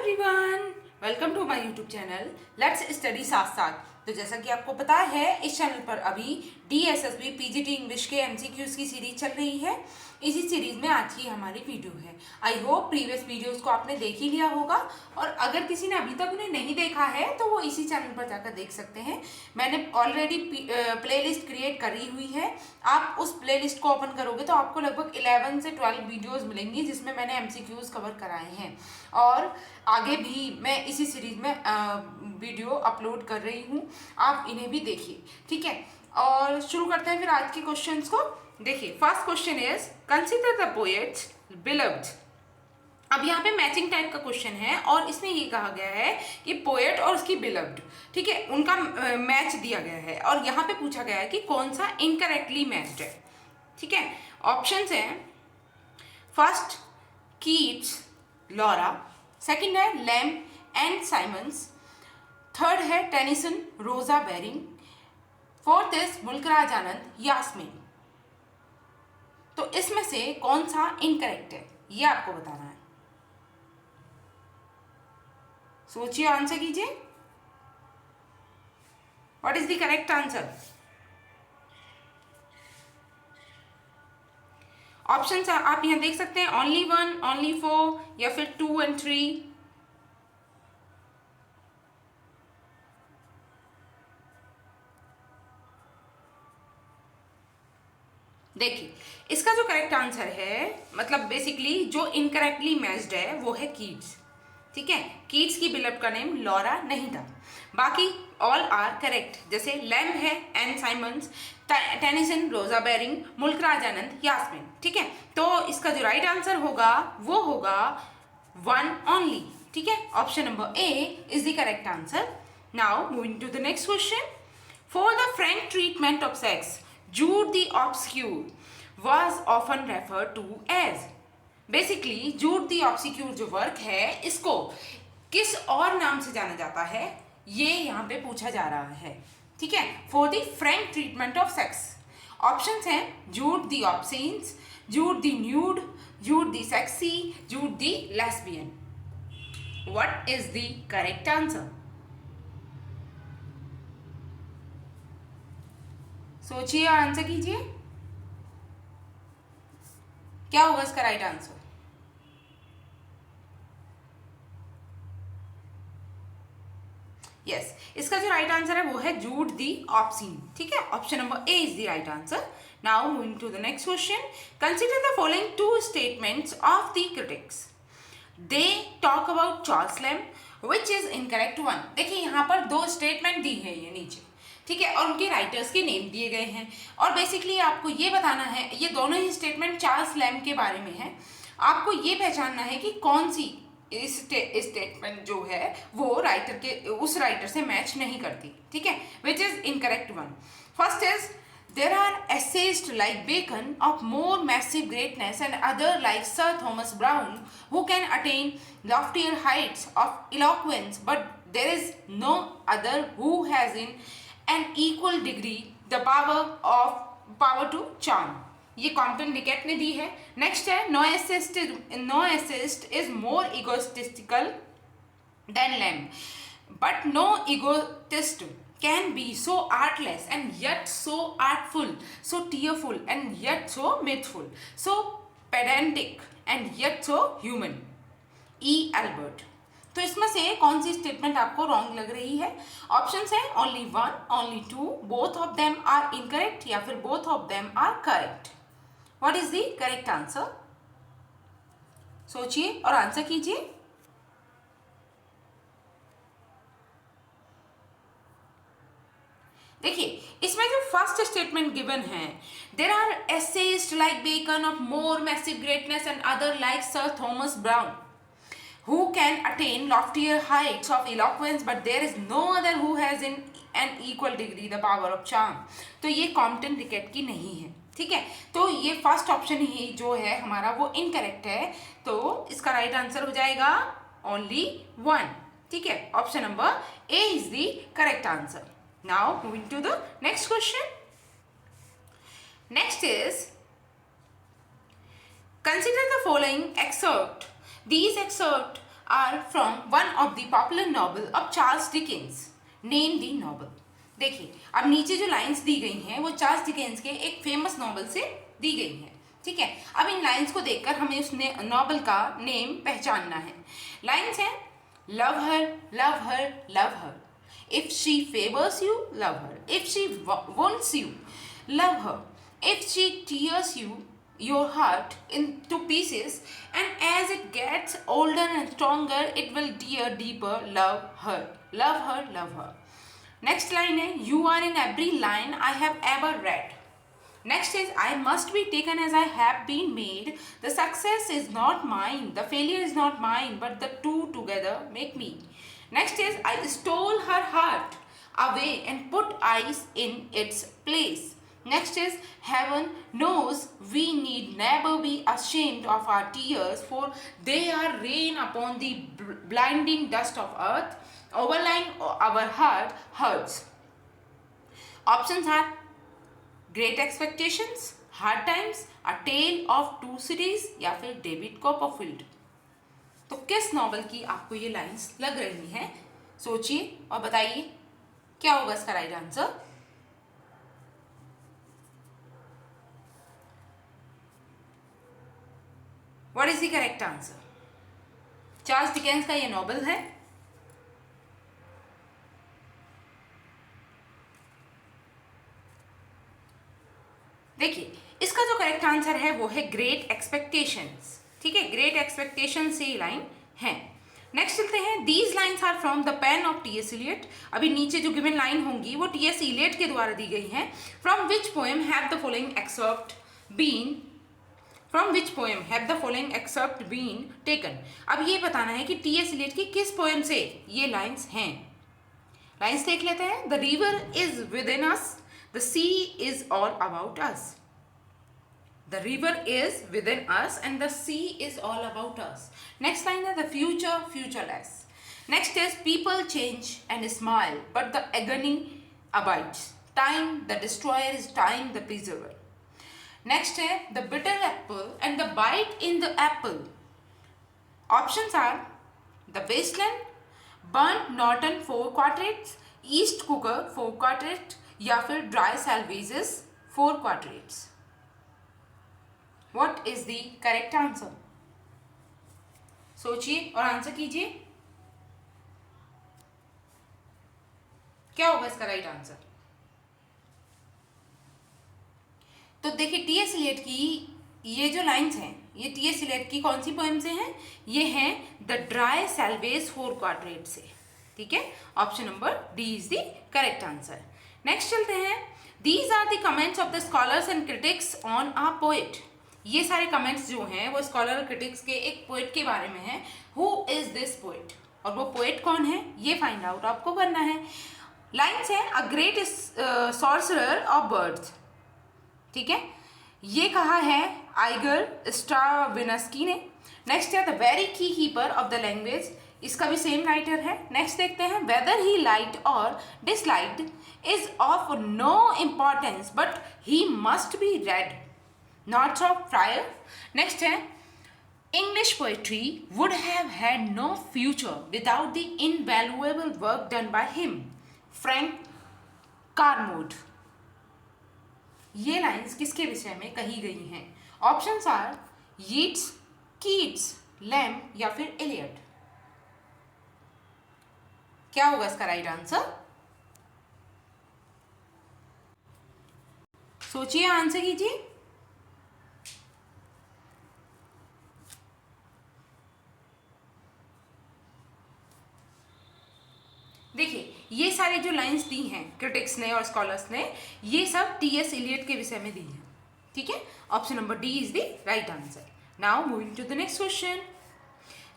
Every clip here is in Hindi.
Everyone, welcome to my YouTube channel let's study साथ साथ। तो जैसा कि आपको पता है, इस चैनल पर अभी DSSB PGT इंग्लिश के MCQs की सीरीज चल रही है। इसी सीरीज में आज की हमारी वीडियो है। आई होप प्रीवियस वीडियोस को आपने देख ही लिया होगा, और अगर किसी ने अभी तक उन्हें नहीं देखा है तो वो इसी चैनल पर जाकर देख सकते हैं। मैंने ऑलरेडी प्लेलिस्ट क्रिएट करी हुई है। आप उस प्लेलिस्ट को ओपन करोगे तो आपको लगभग 11 से 12 वीडियोस मिलेंगी जिसमें मैंने MCQs कवर कराए हैं, और आगे भी मैं इसी सीरीज में वीडियो अपलोड कर रही हूँ। आप इन्हें भी देखिए, ठीक है। और शुरू करते हैं फिर आज के क्वेश्चंस को। देखिए, first question is consider the poets beloved. अब यहाँ पे मैचिंग टाइप का क्वेश्चन है, और इसमें ये कहा गया है कि पोएट और उसकी बिलव्ड, ठीक है, उनका मैच दिया गया है, और यहाँ पे पूछा गया है कि कौन सा इनकरेक्टली मैच्ड है, ठीक है। ऑप्शंस हैं, फर्स्ट कीट्स लॉरा, सेकंड है लैम एंड साइमंस, थर्ड है टेनिसन रोजा बेरिंग, फोर्थ इज मुल्कराज आनंद यास्मीन। तो इसमें से कौन सा इनकरेक्ट है ये आपको बताना है। सोचिए, आंसर कीजिए। What is the correct answer? Options आप यहां देख सकते हैं, ओनली 1, ओनली 4 या फिर 2 and 3। देखिए, इसका जो करेक्ट आंसर है, मतलब बेसिकली जो इनकरेक्टली मैच्ड है वो है कीट्स, ठीक है। कीट्स की बिलव्ड का नेम लॉरा नहीं था। बाकी ऑल आर करेक्ट, जैसे लैम्ब है एन साइमंस, टेनिसन रोजा बेरिंग, मुल्कराज आनंद यास्मीन, ठीक है। तो इसका जो राइट आंसर होगा वो होगा 1 ओनली, ठीक है। Option number A is the correct answer. Now moving to the next question. For the frank treatment of sex, Jude the Obscure was often referred to as। Basically Jude the Obscure जो वर्क है, इसको किस और नाम से जाना जाता है ये यहाँ पे पूछा जा रहा है, ठीक है। For the frank treatment of sex, options हैं Jude the obscenes, Jude the nude, Jude the sexy, Jude the lesbian. What is the correct answer? सोचिए और आंसर कीजिए, क्या होगा इसका राइट आंसर? यस, इसका जो राइट आंसर है वो है जूड दी ऑब्सीन, ठीक है। Option number A is the right answer. Now moving to the next question. Consider the following 2 statements of the critics. They talk about Charles Lamb which is incorrect 1। देखिए, यहाँ पर 2 स्टेटमेंट दी है ये नीचे, ठीक है, और उनके राइटर्स के नेम दिए गए हैं, और बेसिकली आपको ये बताना है, ये दोनों ही स्टेटमेंट चार्ल्स लैम्ब के बारे में है। आपको ये पहचानना है कि कौन सी स्टेटमेंट जो है वो राइटर के उस राइटर से मैच नहीं करती, ठीक है, which is incorrect 1। First is there are essayist like Bacon of more massive greatness and other like sir Thomas Browne who can attain loftier heights of eloquence, but there is no other who has in an equal degree the power to charm। ये कॉम्पटन डिकेट ने दी है। नेक्स्ट है no essayist is more egotistical than Lamb, but no egotist can be so artless and yet so artful, so tearful and yet so mirthful, so pedantic and yet so human। E. Albert. तो इसमें से कौन सी स्टेटमेंट आपको रॉन्ग लग रही है? ऑप्शंस है only 1, only 2, both of them are incorrect, या फिर both of them are correct. What is the correct answer? सोचिए और आंसर कीजिए। देखिए, इसमें जो फर्स्ट स्टेटमेंट गिवन है, there are essayist like Bacon of more massive greatness and other like sir Thomas Browne who can attain loftier heights of eloquence, but there is no other who has in an equal degree the power of charm। तो ये कॉम्पटन डिकेट की नहीं है, ठीक है। तो ये फर्स्ट ऑप्शन ही जो है हमारा वो इनकरेक्ट है, तो इसका राइट आंसर हो जाएगा ओनली 1, ठीक है। Option number A is the correct answer. Now moving to the next question. Next is consider the following excerpt. These excerpts are from one of the popular novel of Charles Dickens. Name the novel. देखिए अब नीचे जो लाइंस दी गई हैं वो चार्ल्स डिकेंस के एक फेमस नॉवल से दी गई हैं, ठीक है। अब इन लाइंस को देखकर हमें उस नॉवल का नेम पहचानना है। लाइंस हैं, love her, love her, love her. If she favours you, love her. If she wants you, love her. If she tears your heart into pieces, and as it gets older and stronger, it will tear deeper. Love her, love her, love her. Next line है, you are in every line I have ever read. Next is, I must be taken as I have been made. The success is not mine, the failure is not mine, but the two together make me. Next is, I stole her heart away and put ice in its place. Next is, heaven knows we need never be ashamed of our tears, for they are rain upon the blinding dust of earth, overlying our heart hurts. Options are great expectations, hard times, a tale of two cities या फिर डेविड कॉपरफील्ड। तो किस नॉवल की आपको ये लाइंस लग रही हैं? सोचिए और बताइए क्या होगा इसका right answer. What is the correct answer? Charles Dickens का ये नॉवल है। देखिए इसका जो करेक्ट आंसर है वो है ग्रेट एक्सपेक्टेशंस, ठीक है। ग्रेट एक्सपेक्टेशन से ये लाइन है। नेक्स्ट चलते हैं, these lines are from the pen of T S Eliot. अभी नीचे जो गिवन लाइन होंगी वो टी एस इलियट के द्वारा दी गई हैं। From which poem have the following excerpt been From which poem have the following excerpt been taken? अब ये बताना है कि टी एस इलियट की किस पोएम से ये लाइन्स हैं। लाइन्स देख लेते हैं। The river is within us, the sea is all about us. The river is within us and the sea is all about us. Next line है, the future futureless. Next is, people change and smile but the agony abides. Time the destroyer is time the preserver. Next है, the bitter apple and the bite in the apple. Options are the wasteland, burnt Norton 4 quatrains, east cooker 4 quatrains या फिर dry salvages 4 quatrains. What is the correct answer? सोचिए और आंसर कीजिए क्या होगा इसका राइट आंसर। तो देखिए टी एस इलियट की ये जो लाइंस हैं ये टी एस इलियट की कौन सी पोएम से हैं? ये हैं द ड्राई सैल्वेज 4 क्वाड्रेट से, ठीक है। Option number D is the correct answer. Next चलते हैं, these are the comments of the scholars and critics on a poet. ये सारे कमेंट्स जो हैं वो स्कॉलर और क्रिटिक्स के एक पोएट के बारे में हैं। Who is this poet? और वो पोएट कौन है ये फाइंड आउट आपको करना है। लाइन्स हैं, a great sorcerer of birds, ठीक है, ये कहा है आइगर स्ट्राविन्स्की ने। नेक्स्ट है, the very key keeper of the language, इसका भी सेम राइटर है। नेक्स्ट देखते हैं, whether he like or disliked is of no importance but he must be read, notes of friar. Next है, English poetry would have had no future without the invaluable work done by him, Frank Kermode. ये लाइंस किसके विषय में कही गई हैं? Options are Yeats, Keats, Lamb या फिर एलियट। क्या होगा इसका राइट आंसर? सोचिए, आंसर कीजिए। देखिए ये सारे जो लाइंस दी हैं क्रिटिक्स ने और स्कॉलर्स ने, ये सब टी एस इलियट के विषय में दी हैं, ठीक है। Option number D is the right answer. Now moving to the next question,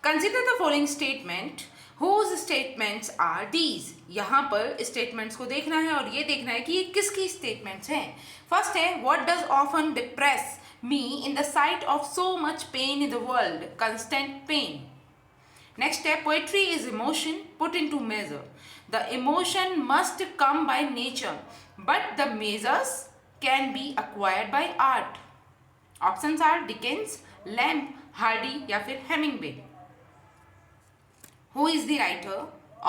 consider the following statement whose statements are these. यहाँ पर स्टेटमेंट्स को देखना है और ये देखना है कि ये किसकी स्टेटमेंट्स हैं। फर्स्ट है, what does often depress me in the sight of so much pain in the world, constant pain. Next है, poetry is emotion put into measure. The emotion must come by nature, but the measures can be acquired by art. Options are Dickens, Lamb, Hardy या फिर Hemingway. Who is the writer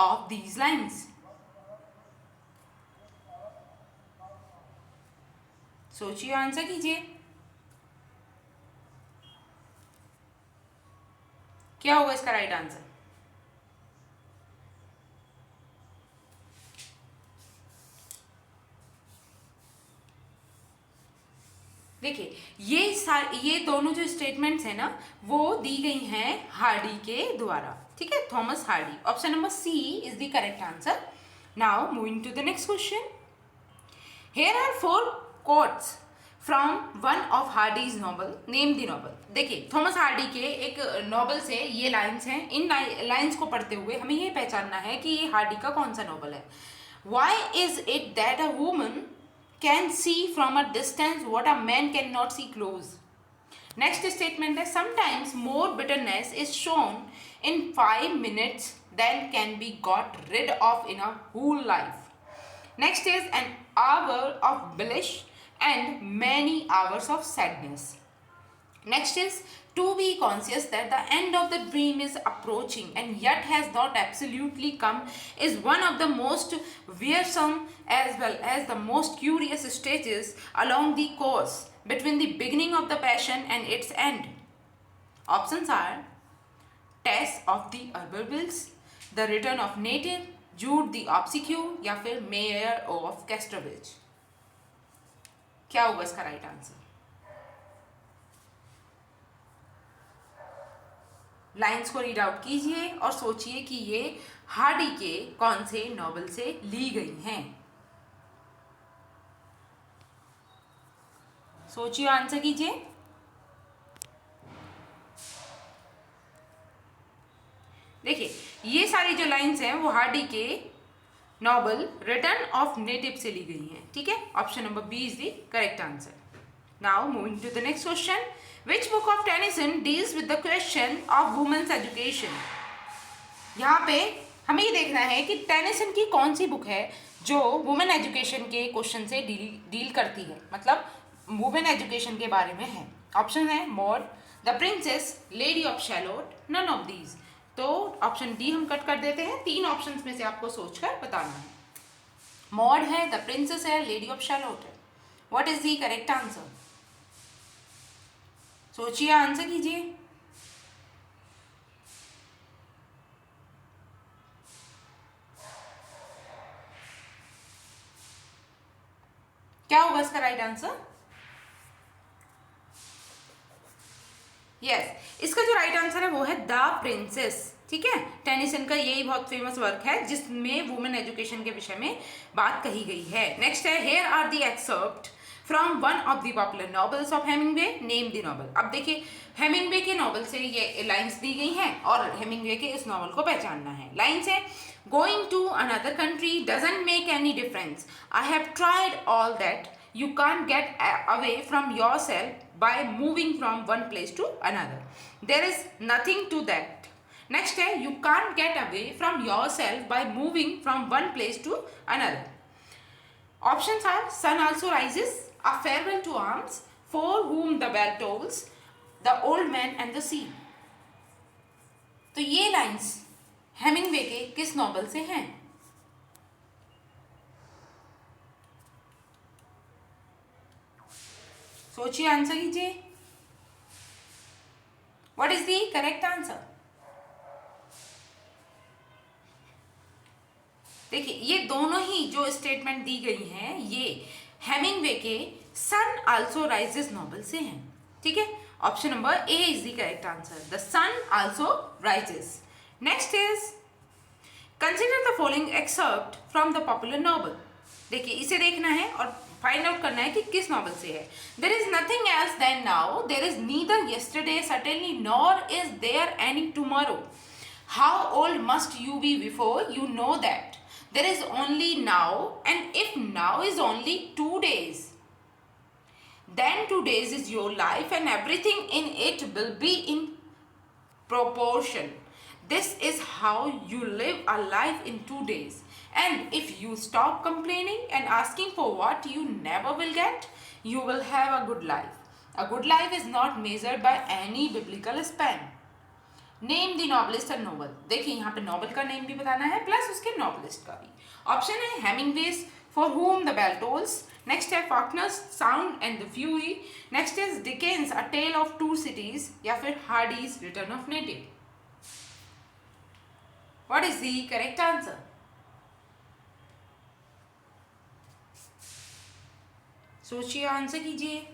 of these lines? सोचिए, आंसर कीजिए, क्या होगा इसका राइट आंसर? देखिए, ये दोनों जो स्टेटमेंट्स है ना, वो दी गई हैं हार्डी के द्वारा, ठीक है, Thomas Hardy. Option number C is the correct answer. Now moving to the next question. Here are 4 quotes from one of Hardy's novel, name the novel. देखिए, थॉमस हार्डी के एक नॉवल से ये लाइन्स हैं। इन लाइन्स को पढ़ते हुए हमें ये पहचानना है कि ये हार्डी का कौन सा नॉवल है। Why is it that a woman can see from a distance what a man cannot see close? Next statement is sometimes more bitterness is shown in 5 minutes than can be got rid of in a whole life. Next is an hour of bliss and many hours of sadness. Next is to be conscious that the end of the dream is approaching and yet has not absolutely come is one of the most wearisome as well as the most curious stages along the course between the beginning of the passion and its end. Options are Tess of the Urbervilles, The Return of Native, Jude the Obsequious या फिर Mayor of Casterbridge। क्या होगा इसका राइट आंसर? लाइन्स को रीड आउट कीजिए और सोचिए कि ये हार्डी के कौन से नॉवल से ली गई हैं। सोचिए, आंसर कीजिए। देखिए, ये सारी जो लाइन्स हैं वो हार्डी के नॉवल रिटर्न ऑफ नेटिव से ली गई हैं, ठीक है। Option number B is the correct answer. Now moving to the next question. Which book of Tennyson deals with the question of women's education? यहाँ पे हमें ये देखना है कि टेनिसन की कौन सी बुक है जो वुमेन एजुकेशन के क्वेश्चन से डील करती है, मतलब वुमेन एजुकेशन के बारे में है। ऑप्शन है Maud, the princess, lady of Shalott, none of these. तो ऑप्शन डी हम कट कर देते हैं। 3 ऑप्शन में से आपको सोचकर बताना है। मॉड है, द प्रिंसेस है, लेडी ऑफ शैलोट है। What is the correct answer? सोचिए, आंसर कीजिए। क्या होगा इसका राइट आंसर? यस, इसका जो राइट आंसर है वो है द प्रिंसेस, ठीक है। टेनिसन का यही बहुत फेमस वर्क है जिसमें वुमेन एजुकेशन के विषय में बात कही गई है। नेक्स्ट है here are the excerpt from one of the popular novels of Hemingway, name the novel. अब देखिए, हेमिंगवे के नॉवल से ये लाइंस दी गई हैं और हेमिंगवे के इस नॉवल को पहचानना है। लाइंस है going to another country doesn't make any difference, I have tried all that, you can't get away from yourself by moving from one place to another, there is nothing to that. Next है you can't get away from yourself by moving from one place to another. Options are sun also rises, a farewell to arms, for whom the bell tolls, the old man and the sea। तो ये लाइंस हेमिंगवे के किस नॉवल से हैं? सोचिए, आंसर कीजिए। What is the correct answer? देखिए, ये दोनों ही जो स्टेटमेंट दी गई हैं ये हेमिंगवे के सन आल्सो राइजेस नॉवल से हैं, ठीक है। Option number A is the correct answer, the sun also rises. Next is consider the following excerpt from the popular novel. देखिए, इसे देखना है और फाइंड आउट करना है कि किस नॉवल से है। There is nothing else than now, there is neither yesterday certainly nor is there any tomorrow, how old must you be before you know that, there is only now, and if now is only 2 days, then 2 days is your life and everything in it will be in proportion. This is how you live a life in 2 days, and if you stop complaining and asking for what you never will get, you will have a good life. A good life is not measured by any biblical span. Name the novelist and novel. देखिए यहाँ पे नॉवल का नेम भी बताना है प्लस उसके नॉवलिस्ट का भी। ऑप्शन है Hemingway's for whom the bell tolls, next है Faulkner's sound and the fury, next is Dickens a tale of two cities, या फिर Hardy's return of native. What is the correct answer? सोचिए, आंसर कीजिए।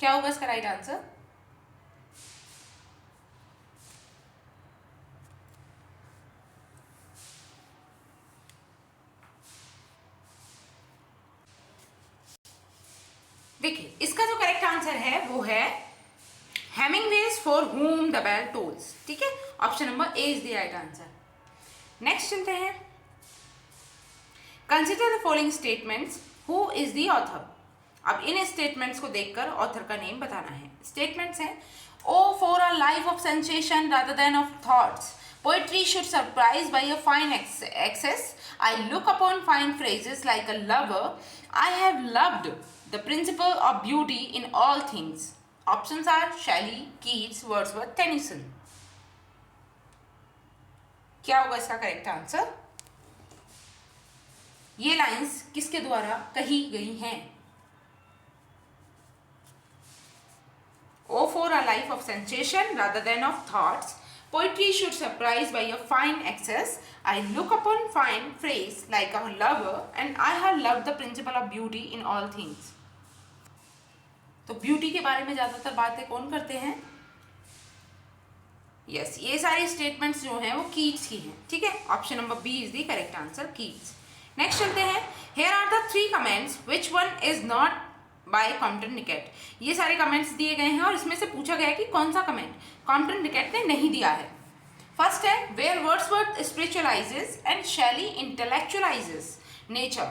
क्या होगा इसका राइट आंसर? देखिए इसका जो करेक्ट आंसर है वो है Hemingway's for whom the bell tolls। ठीक है, option number A is the right answer. Next चलते हैं, consider the following statements, who is the author. अब इन स्टेटमेंट्स को देखकर ऑथर का नेम बताना है। स्टेटमेंट्स हैं, O for a life of sensation rather than of thoughts, poetry should surprise by a fine excess, I look upon fine phrases like a lover, I have loved the principle of beauty in all things. Options are Shelley, Keats, Wordsworth, Tennyson. क्या होगा इसका करेक्ट आंसर? ये लाइंस किसके द्वारा कही गई हैं? O for a life of sensation rather than of thoughts, poetry should surprise by a fine excess, I look upon fine phrase like a lover, and I have loved the principle of beauty in all things. तो ब्यूटी के बारे में ज्यादातर बातें कौन करते हैं? यस, ये सारी स्टेटमेंट्स जो हैं वो कीट्स की हैं। ठीक है, option number B is the correct answer, Keats. Next चलते हैं, here are the 3 comments which one is not by Compton Rickett. ये सारे कमेंट्स दिए गए हैं और इसमें से पूछा गया है कि कौन सा कमेंट कॉम्पटन निकेट ने नहीं दिया है। फर्स्ट है, where Wordsworth spiritualizes and Shelley intellectualizes nature,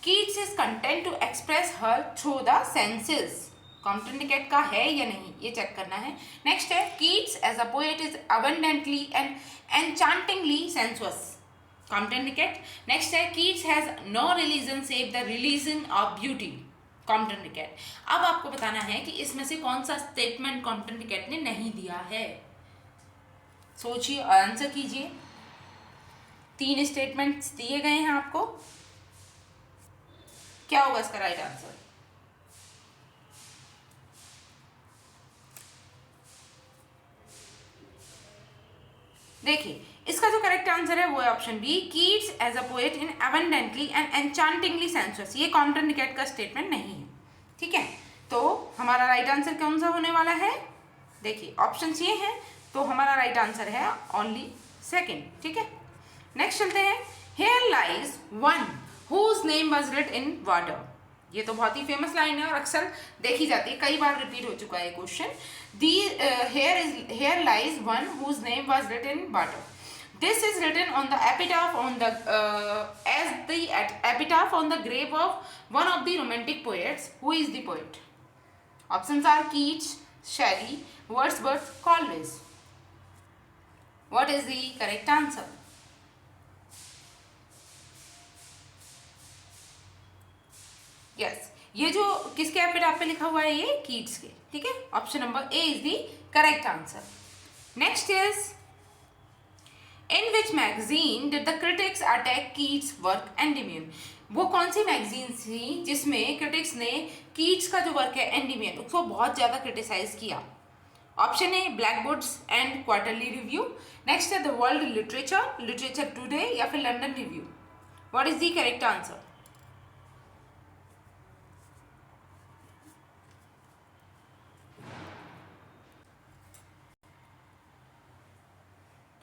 Keats is content to express her through the senses. Compton Rickett का है या नहीं ये चेक करना है। नेक्स्ट है, Keats as a poet is abundantly and enchantingly sensuous. Compton Rickett. Next है, Keats has no religion save the religion of beauty. Compton Rickett. अब आपको बताना है कि इसमें से कौन सा स्टेटमेंट कॉम्पटन निकेट ने नहीं दिया है। सोचिए, आंसर कीजिए। 3 स्टेटमेंट्स दिए गए हैं आपको, क्या होगा इसका राइट आंसर? देखिए इसका जो करेक्ट आंसर है वो है option B, Keats as a poet in abundantly and enchantingly sensuous. ये कॉम्पटन निकेट का स्टेटमेंट नहीं है। ठीक है, तो हमारा राइट आंसर कौन सा होने वाला है? देखिए ऑप्शंस ये हैं, तो हमारा राइट आंसर है ओनली सेकंड। ठीक है, नेक्स्ट चलते हैं, here lies one whose name was writ in water. ये तो बहुत ही फेमस लाइन है और अक्सर देखी जाती है, कई बार रिपीट हो चुका है ये question. Here lies one whose name was written in water. This is written on the epitaph on the as the epitaph on the grave of one of the romantic poets. Who is the poet? Options are Keats, Shelley, Wordsworth, Coleridge. What is the correct answer? Yes, ये जो किसके एपिटाफ पे लिखा हुआ है, ये कीट्स के। ठीक है, option number A is the correct answer. Next is, in which magazine did the critics attack Keats work Endymion. वो कौन सी मैगजीन थी जिसमें क्रिटिक्स ने कीट्स का जो वर्क है एंडीमियन उसको बहुत ज़्यादा क्रिटिसाइज किया? Option A Blackwood's and quarterly review, next है the world literature, literature today, या फिर London review. What is the correct answer?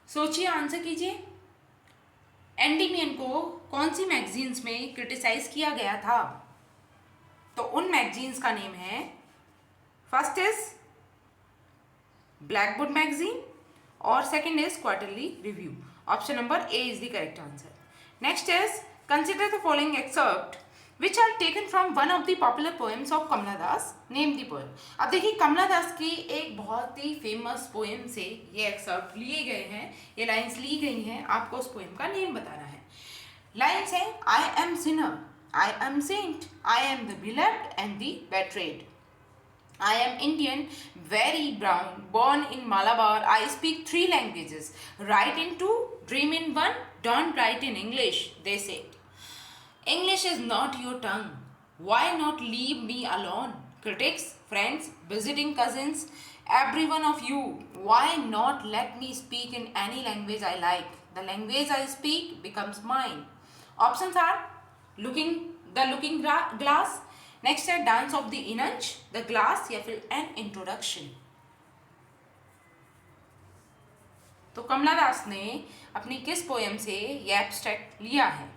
सोचिए, आंसर कीजिए। एंडीमियन को कौन सी मैगजीन्स में क्रिटिसाइज किया गया था? तो उन मैगजीन्स का नेम है, फर्स्ट इज ब्लैकबोर्ड मैगजीन और second is quarterly review. Option number A is the correct answer. Next is, consider the following excerpt which are taken from one of the popular poems of Kamala Das, name the poem। अब देखिए कमला दास की एक बहुत ही फेमस पोएम से ये एक्सर्प्ट लिए गए हैं, ये लाइंस ली गई हैं, आपको उस पोएम का नेम बताना है। लाइंस है, I am Sinner I am saint. I am the beloved and the betrayed. I am Indian, very brown, born in Malabar. I speak 3 languages. Write in 2, dream in 1, don't write in English, they said. English is not your tongue. Why not leave me alone? Critics, friends, visiting cousins, every one of you, why not let me speak in any language I like? The language I speak becomes mine. Options are looking glass, next है dance of the inanch, the glass, या फिर एन इंट्रोडक्शन। तो कमला दास ने अपनी किस पोएम से ये एब्स्ट्रैक्ट लिया है?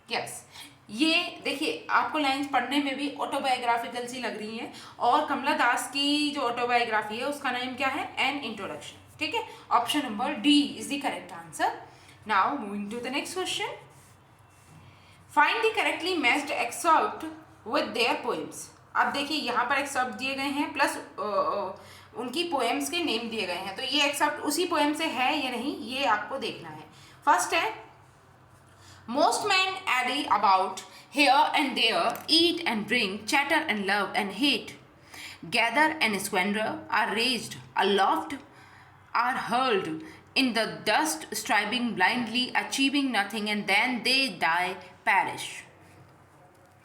यस, ये देखिए आपको लाइंस पढ़ने में भी ऑटोबायोग्राफिकल सी लग रही हैं, और कमला दास की जो ऑटोबायोग्राफी है उसका नाम क्या है? An introduction. ठीक है, option number D is the correct answer. Now moving to the next question. Find the correctly matched excerpt with their poems. अब देखिए यहाँ पर एक्सर्प्ट दिए गए हैं प्लस उनकी पोएम्स के नेम दिए गए हैं, तो ये एक्सर्प्ट उसी पोएम से है या नहीं ये आपको देखना है। फर्स्ट है, most men addy about here and there, eat and drink, chatter and love and hate, gather and squander, are raised aloft, are hurled in the dust, striving blindly, achieving nothing, and then they die, perish.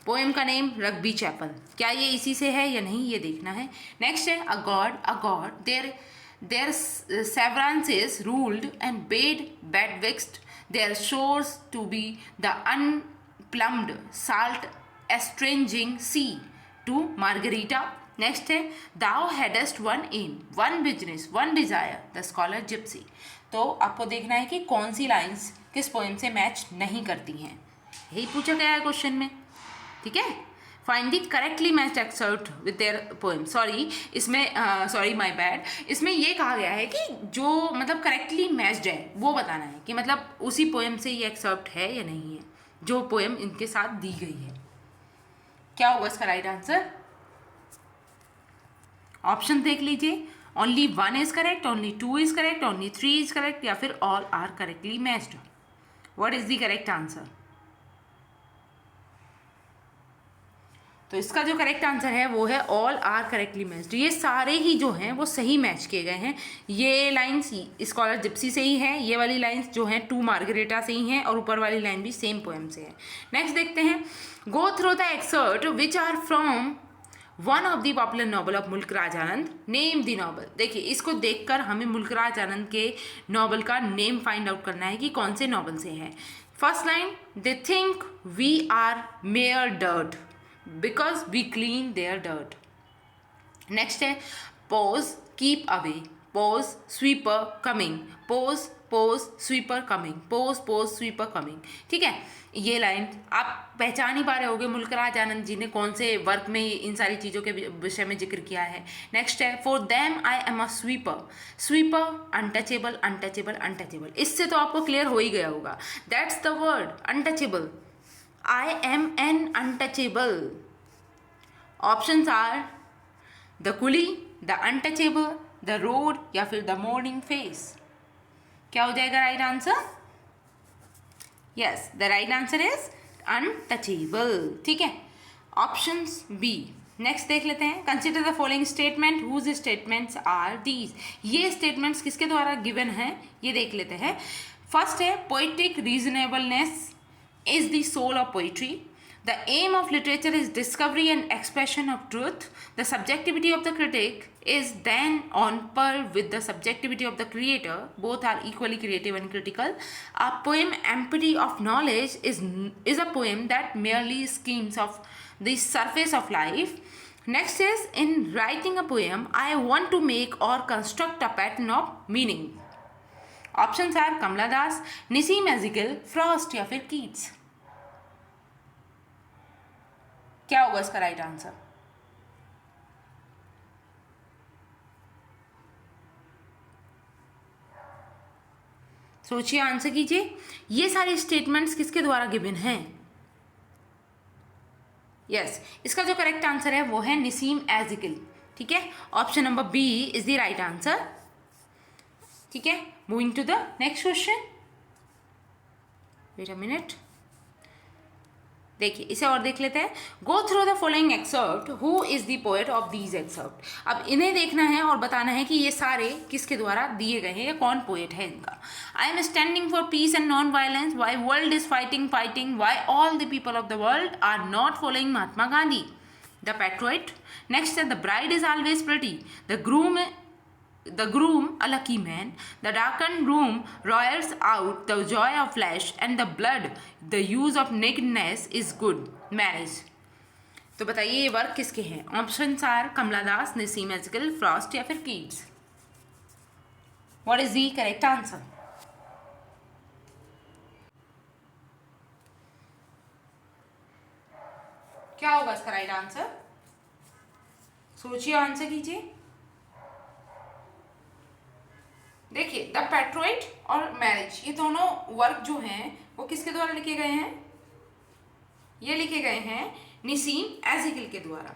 Poem का नेम रग्बी चैपल। क्या ये इसी से है या नहीं ये देखना है। नेक्स्ट है, a god their severances ruled and bade betwixt their shores to be the unplumbed salt estranging sea to Marguerite. Next है, thou hadst one aim, one business, one desire, the scholar gipsy. तो आपको देखना है कि कौन सी लाइंस किस पोएम से मैच नहीं करती हैं, यही पूछा गया है क्वेश्चन में। ठीक है, find the correctly matched excerpt with their poem. Sorry my bad, इसमें ये कहा गया है कि जो मतलब करेक्टली मैच्ड है वो बताना है कि मतलब उसी पोएम से ये एक्सर्प्ट है या नहीं है जो पोएम इनके साथ दी गई है। क्या होगा इसका राइट आंसर? ऑप्शन देख लीजिए, only 1 is correct, only 2 is correct, only 3 is correct, या फिर all are correctly matched. What is the correct answer? तो इसका जो करेक्ट आंसर है वो है ऑल आर करेक्टली मैच्ड। ये सारे ही जो हैं वो सही मैच किए गए हैं। ये लाइंस स्कॉलर जिप्सी से ही है, ये वाली लाइंस जो हैं टू मार्गरेटा से ही हैं, और ऊपर वाली लाइन भी सेम पोएम से है। नेक्स्ट देखते हैं, go through the excerpt which are from one of the popular novel of Mulk Raj Anand, name the novel. देखिए इसको देखकर हमें मुल्क राज आनंद के नॉवल का नेम फाइंड आउट करना है कि कौन से नॉवल से है। First line, they think we are mere dirt because we clean their dirt. Next है, posh keep away, posh sweeper coming, posh sweeper coming, posh sweeper coming. ठीक है, ये लाइन आप पहचान ही पा रहे होगे मुल्क राज आनंद जी ने कौन से वर्क में इन सारी चीज़ों के विषय में जिक्र किया है। नेक्स्ट है, for them I am a sweeper untouchable untouchable untouchable. इससे तो आपको क्लियर हो ही गया होगा, that's the word untouchable, I am an untouchable. Options are the coolie, the untouchable, the road, या फिर द मॉर्निंग फेस। क्या हो जाएगा right answer? Yes, the right answer is untouchable. ठीक है, ऑप्शंस बी। नेक्स्ट देख लेते हैं, consider the following statement whose statements are these. ये स्टेटमेंट्स किसके द्वारा गिवन है ये देख लेते हैं। फर्स्ट है, poetic reasonableness is the soul of poetry, the aim of literature is discovery and expression of truth, the subjectivity of the critic is then on par with the subjectivity of the creator, both are equally creative and critical. A poem empty of knowledge is a poem that merely schemes of the surface of life. Next is, in writing a poem I want to make or construct a pattern of meaning. Options are Kamala Das, Nissim Ezekiel, Frost, या फिर कीट्स। क्या होगा इसका राइट आंसर? सोचिए, आंसर कीजिए। ये सारे स्टेटमेंट्स किसके द्वारा गिवन हैं? यस, इसका जो करेक्ट आंसर है वो है निसीम एज़ेकिएल। ठीक है, option number B is the right answer. ठीक है, Moving to the next question. Wait a minute. देखिए इसे और देख लेते हैं. Go through the following excerpt. Who is the poet of these excerpt. अब इन्हें देखना है और बताना है कि ये सारे किसके द्वारा दिए गए हैं या कौन पोएट है इनका. I am standing for peace and non violence. Why world is fighting. Why all the people of the world are not following Mahatma Gandhi. The patriot. Next है the bride is always pretty. The groom, a lucky man. The darkened room roars out the joy of flesh and the blood. The use of nakedness is good. Marriage. तो बताइए ये वर्क किसके हैं. Options are Kamala Das, Nissim Ezekiel, Frost या फिर Keats. What is the correct answer. क्या होगा इसका राइट आंसर. सोचिए, आंसर कीजिए. देखिए द पेट्रोइट और मैरिज, ये दोनों वर्क जो हैं वो किसके द्वारा लिखे गए हैं. ये लिखे गए हैं नसीम एज़िकल के द्वारा.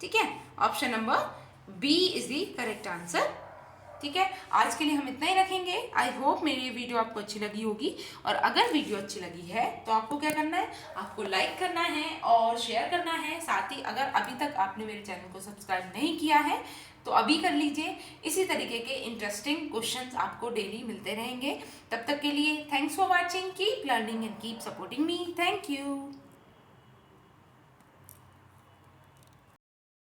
ठीक है, option number B is the correct answer. ठीक है, आज के लिए हम इतना ही रखेंगे. आई होप मेरी ये वीडियो आपको अच्छी लगी होगी. और अगर वीडियो अच्छी लगी है तो आपको क्या करना है, आपको लाइक करना है और शेयर करना है. साथ ही अगर अभी तक आपने मेरे चैनल को सब्सक्राइब नहीं किया है तो अभी कर लीजिए. इसी तरीके के इंटरेस्टिंग क्वेश्चंस आपको डेली मिलते रहेंगे. तब तक के लिए thanks for watching. Keep learning and keep supporting me. Thank you.